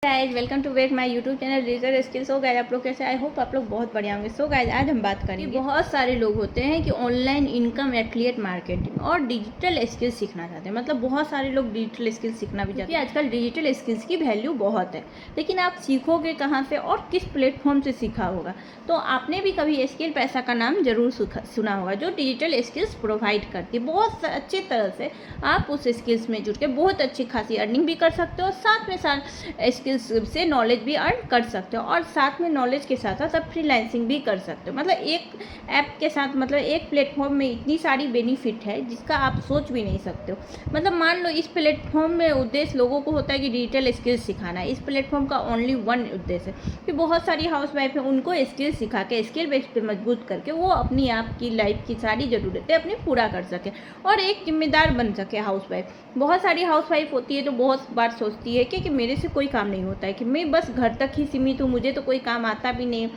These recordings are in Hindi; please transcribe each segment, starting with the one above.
Guys welcome to back my YouTube channel digital skills. हो गाइज आप लोग कैसे, आई होप आप लोग बहुत बढ़िया होंगे। सो गाइज आज हम बात करेंगे बहुत सारे लोग होते हैं कि ऑनलाइन इनकम, एफिलिएट मार्केटिंग और डिजिटल स्किल्स सीखना चाहते हैं। मतलब बहुत सारे लोग डिजिटल स्किल्स सीखना भी चाहते हैं। आजकल डिजिटल स्किल्स की वैल्यू बहुत है, लेकिन आप सीखोगे कहाँ से और किस प्लेटफॉर्म से सीखा होगा। तो आपने भी कभी स्किल पैसा का नाम जरूर सुना होगा, जो डिजिटल स्किल्स प्रोवाइड करती है। बहुत अच्छे तरह से आप उस स्किल्स में जुड़ के बहुत अच्छी खासी अर्निंग भी कर सकते हो, साथ में साथ से नॉलेज भी अर्न कर सकते हो, और साथ में नॉलेज के साथ साथ आप फ्रीलांसिंग भी कर सकते हो। मतलब एक ऐप के साथ, मतलब एक प्लेटफॉर्म में इतनी सारी बेनिफिट है जिसका आप सोच भी नहीं सकते हो। मतलब मान लो इस प्लेटफॉर्म में उद्देश्य लोगों को होता है कि डिजिटल स्किल्स सिखाना है। इस प्लेटफॉर्म का ओनली वन उद्देश्य है कि बहुत सारी हाउस वाइफ है, उनको स्किल सिखा के, स्किल बेस पे मजबूत करके वो अपनी आपकी लाइफ की सारी ज़रूरतें अपनी पूरा कर सके और एक जिम्मेदार बन सके हाउस वाइफ। बहुत सारी हाउस वाइफ होती है जो बहुत बार सोचती है कि मेरे से कोई काम नहीं होता है, कि मैं बस घर तक ही सीमित हूँ, मुझे तो कोई काम आता भी नहीं,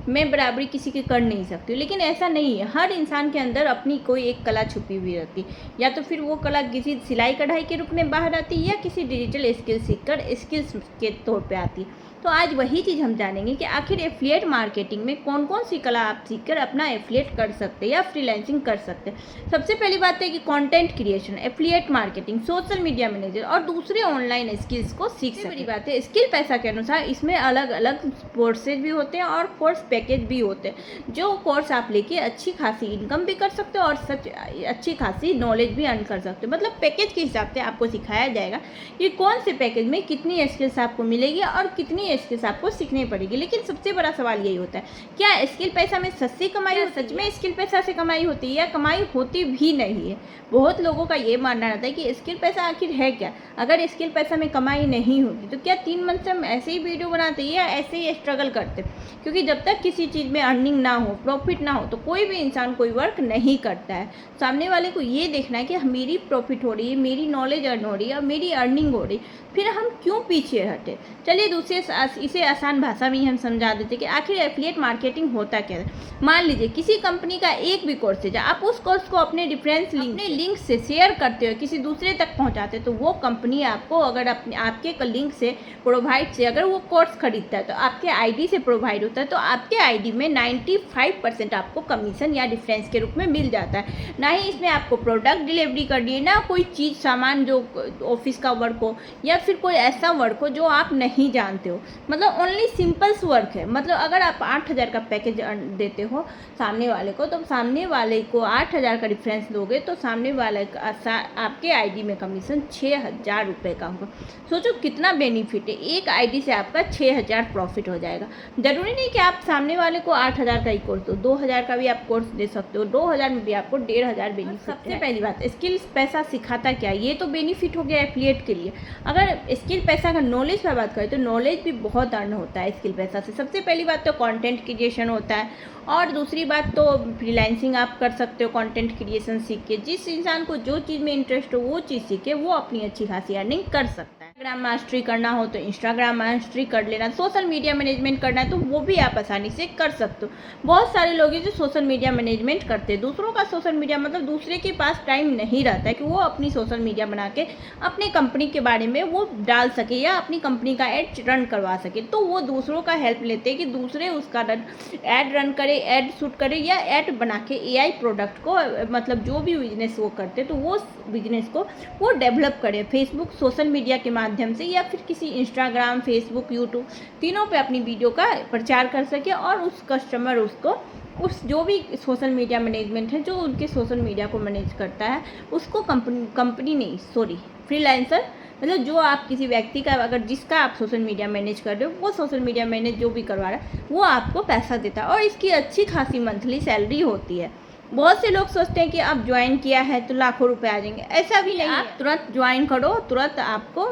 मैं बराबरी किसी की कर नहीं सकती हूँ। लेकिन ऐसा नहीं है, हर इंसान के अंदर अपनी कोई एक कला छुपी हुई रहती है, या तो फिर वो कला किसी सिलाई कढ़ाई के रूप में बाहर आती है या किसी डिजिटल स्किल सीखकर स्किल्स के तौर पे आती है। तो आज वही चीज़ हम जानेंगे कि आखिर एफिलिएट मार्केटिंग में कौन कौन सी कला आप सीखकर अपना एफिलिएट कर सकते हैं या फ्रीलांसिंग कर सकते हैं। सबसे पहली बात है कि content creation, affiliate marketing, social media manager और दूसरे ऑनलाइन स्किल्स को सीख सकते हैं। बड़ी बात है, स्किल पैसा के अनुसार इसमें अलग अलग कोर्सेज भी होते हैं और कोर्स पैकेज भी होते हैं। जो कोर्स आप लेके अच्छी खासी इनकम भी कर सकते हो और सच अच्छी खासी नॉलेज भी अर्न कर सकते हो। मतलब पैकेज के हिसाब से आपको सिखाया जाएगा कि कौन से पैकेज में कितनी स्किल्स आपको मिलेगी और कितनी स्किल्स आपको सीखनी पड़ेगी। लेकिन सबसे बड़ा सवाल यही होता है, क्या स्किल पैसा में सस्ती कमाई, सच में स्किल पैसा से कमाई होती है या कमाई होती भी नहीं है। बहुत लोगों का ये मानना रहता है कि स्किल पैसा आखिर है क्या। अगर स्किल पैसा में कमाई नहीं होती तो क्या 3 मंथ से हम ऐसे ही वीडियो बनाते या ऐसे ही स्ट्रगल करते। क्योंकि जब तक किसी चीज़ में अर्निंग ना हो, प्रॉफिट ना हो, तो कोई भी इंसान कोई वर्क नहीं करता है। सामने वाले को ये देखना है कि मेरी प्रॉफिट हो रही है, मेरी नॉलेज अर्न हो रही है और मेरी अर्निंग हो रही, फिर हम क्यों पीछे हटे। चलिए दूसरे इसे आसान भाषा में ही हम समझा देते कि आखिर एफिलिएट मार्केटिंग होता क्या है। मान लीजिए किसी कंपनी का एक भी कोर्स है, आप उस कोर्स को अपने डिफरेंस लिंक से शेयर करते हो, किसी दूसरे तक पहुंचाते हो, तो वो कंपनी आपको अगर आपके लिंक से प्रोवाइड से अगर वो कोर्स खरीदता है तो आपके आईडी से प्रोवाइड होता है, तो आपके आईडी में 95% आपको कमीशन या डिफरेंस के रूप में मिल जाता है। ना ही इसमें आपको प्रोडक्ट डिलीवरी करनी है, ना कोई चीज़ सामान जो ऑफिस का वर्क हो या फिर कोई ऐसा वर्क हो जो आप नहीं जानते हो। मतलब ओनली सिंपल्स वर्क है। मतलब अगर आप 8,000 का पैकेज देते हो सामने वाले को, तो सामने वाले को 8,000 का डिफरेंस दोगे तो सामने वाले का आपके आईडी में कमीशन 6,000 रुपये का होगा। सोचो कितना बेनिफिट है, एक आईडी से आपका 6,000 प्रॉफिट हो जाएगा। ज़रूरी नहीं कि आप सामने वाले को 8,000 का ही कोर्स दो, 2,000 का भी आप कोर्स दे सकते हो, 2,000 में भी आपको 1,500 बेनिफिट। सबसे पहली बात, स्किल्स पैसा सिखाता क्या, ये तो बेनिफिट हो गया एफिलिएट के लिए। अगर स्किल पैसा का नॉलेज पर बात करें तो नॉलेज भी बहुत अर्न होता है स्किल पैसा से। सबसे पहली बात तो कंटेंट क्रिएशन होता है, और दूसरी बात तो फ्रीलांसिंग आप कर सकते हो कंटेंट क्रिएशन सीख के। जिस इंसान को जो चीज़ में इंटरेस्ट हो वो चीज़ सीखे, वो अपनी अच्छी खासी अर्निंग कर सकता है। इंस्टाग्राम मास्टरी करना हो तो इंस्टाग्राम मास्टरी कर लेना, सोशल मीडिया मैनेजमेंट करना है तो वो भी आप आसानी से कर सकते हो। बहुत सारे लोग हैं जो सोशल मीडिया मैनेजमेंट करते हैं, दूसरों का सोशल मीडिया, मतलब दूसरे के पास टाइम नहीं रहता है कि वो अपनी सोशल मीडिया बना के अपनी कंपनी के बारे में वो डाल सके या अपनी कंपनी का एड रन करवा सके। तो वो दूसरों का हेल्प लेते हैं कि दूसरे उसका एड रन करे, एड शूट करे या एड बना के एआई प्रोडक्ट को, मतलब जो भी बिजनेस वो करते तो वो बिजनेस को वो डेवलप करे फेसबुक सोशल मीडिया के माध्यम से, या फिर किसी इंस्टाग्राम, फेसबुक, यूट्यूब तीनों पे अपनी वीडियो का प्रचार कर सके और उस कस्टमर उस जो भी सोशल मीडिया मैनेजमेंट है जो उनके सोशल मीडिया को मैनेज करता है उसको कंपनी नहीं, सॉरी, फ्रीलांसर, मतलब जो आप किसी व्यक्ति का, अगर जिसका आप सोशल मीडिया मैनेज कर रहे हो, वो सोशल मीडिया मैनेज जो भी करवा रहा है वो आपको पैसा देता है और इसकी अच्छी खासी मंथली सैलरी होती है। बहुत से लोग सोचते हैं कि आप ज्वाइन किया है तो लाखों रुपए आ जाएंगे, ऐसा भी नहीं। आप तुरंत ज्वाइन करो, तुरंत आपको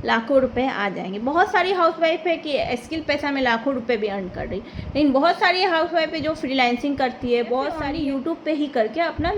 लाखों रुपए आ जाएंगे। बहुत सारी हाउसवाइफ है कि स्किल पैसा में लाखों रुपए भी अर्न कर रही, लेकिन बहुत सारी हाउसवाइफ है जो फ्रीलांसिंग करती है, बहुत सारी यूट्यूब पे ही करके अपना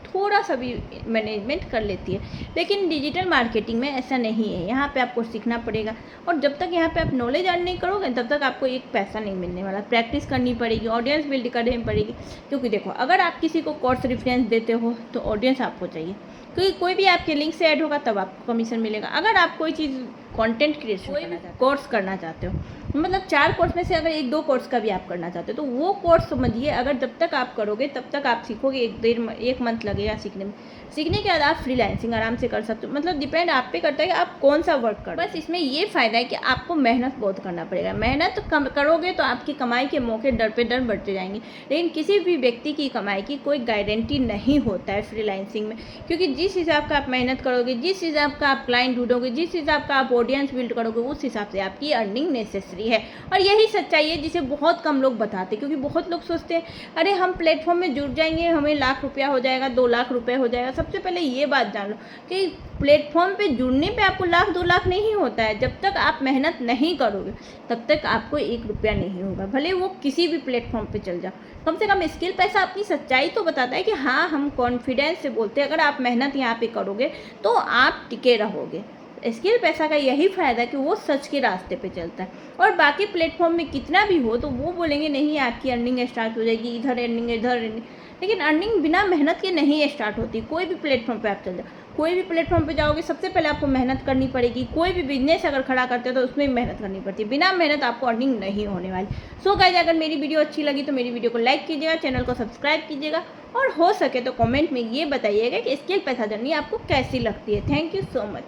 थोड़ा सा भी मैनेजमेंट कर लेती है। लेकिन डिजिटल मार्केटिंग में ऐसा नहीं है, यहाँ पे आपको सीखना पड़ेगा और जब तक यहाँ पे आप नॉलेज अर्न नहीं करोगे तब तक आपको एक पैसा नहीं मिलने वाला। प्रैक्टिस करनी पड़ेगी, ऑडियंस बिल्ड करनी पड़ेगी, क्योंकि देखो अगर आप किसी को कोर्स रेफरेंस देते हो तो ऑडियंस आपको चाहिए, क्योंकि कोई भी आपके लिंक से ऐड होगा तब आपको कमीशन मिलेगा। अगर आप कोई चीज़ कंटेंट क्रिएशन कोर्स करना चाहते हो, मतलब 4 कोर्स में से अगर 1-2 कोर्स का भी आप करना चाहते हो तो वो कोर्स समझिए, अगर जब तक आप करोगे तब तक आप सीखोगे, 1 मंथ लगेगा सीखने में। सीखने के बाद आप फ्रीलांसिंग आराम से कर सकते हो, मतलब डिपेंड आप पे करता है कि आप कौन सा वर्क करो। बस इसमें ये फ़ायदा है कि आपको मेहनत बहुत करना पड़ेगा। मेहनत कम करोगे तो आपकी कमाई के मौके दर पे दर बढ़ते जाएंगे, लेकिन किसी भी व्यक्ति की कमाई की कोई गारंटी नहीं होता है फ्रीलांसिंग में, क्योंकि जिस हिसाब का आप मेहनत करोगे, जिस हिसाब का आप क्लाइंट ढूंढोगे, जिस हिसाब का आप ऑडियंस बिल्ड करोगे, उस हिसाब से आपकी अर्निंग नेसेसरी है। और यही सच्चाई है जिसे बहुत कम लोग बताते, क्योंकि बहुत लोग सोचते हैं अरे हम प्लेटफॉर्म में जुड़ जाएंगे, हमें लाख रुपया हो जाएगा, 2 लाख रुपये हो जाएगा। सबसे पहले ये बात जान लो कि प्लेटफॉर्म पे जुड़ने पे आपको लाख 2 लाख नहीं होता है। जब तक आप मेहनत नहीं करोगे तब तक आपको 1 रुपया नहीं होगा, भले वो किसी भी प्लेटफॉर्म पे चल जाओ। कम से कम स्किल पैसा अपनी सच्चाई तो बताता है कि हाँ हम कॉन्फिडेंस से बोलते हैं, अगर आप मेहनत यहाँ पे करोगे तो आप टिके रहोगे। स्किल पैसा का यही फ़ायदा है कि वो सच के रास्ते पे चलता है। और बाकी प्लेटफॉर्म में कितना भी हो तो वो बोलेंगे नहीं आपकी अर्निंग स्टार्ट हो जाएगी, इधर अर्निंग इधर अर्निंग, लेकिन अर्निंग बिना मेहनत के नहीं स्टार्ट होती। कोई भी प्लेटफॉर्म पे आप चल जाओ, कोई भी प्लेटफॉर्म पे जाओगे सबसे पहले आपको मेहनत करनी पड़ेगी। कोई भी बिजनेस अगर खड़ा करते हो तो उसमें मेहनत करनी पड़ती है, बिना मेहनत आपको अर्निंग नहीं होने वाली। सो गाइस, अगर मेरी वीडियो अच्छी लगी तो मेरी वीडियो को लाइक कीजिएगा, चैनल को सब्सक्राइब कीजिएगा और हो सके तो कमेंट में ये बताइएगा कि स्किल पैसा जर्नी आपको कैसी लगती है। Thank you so much.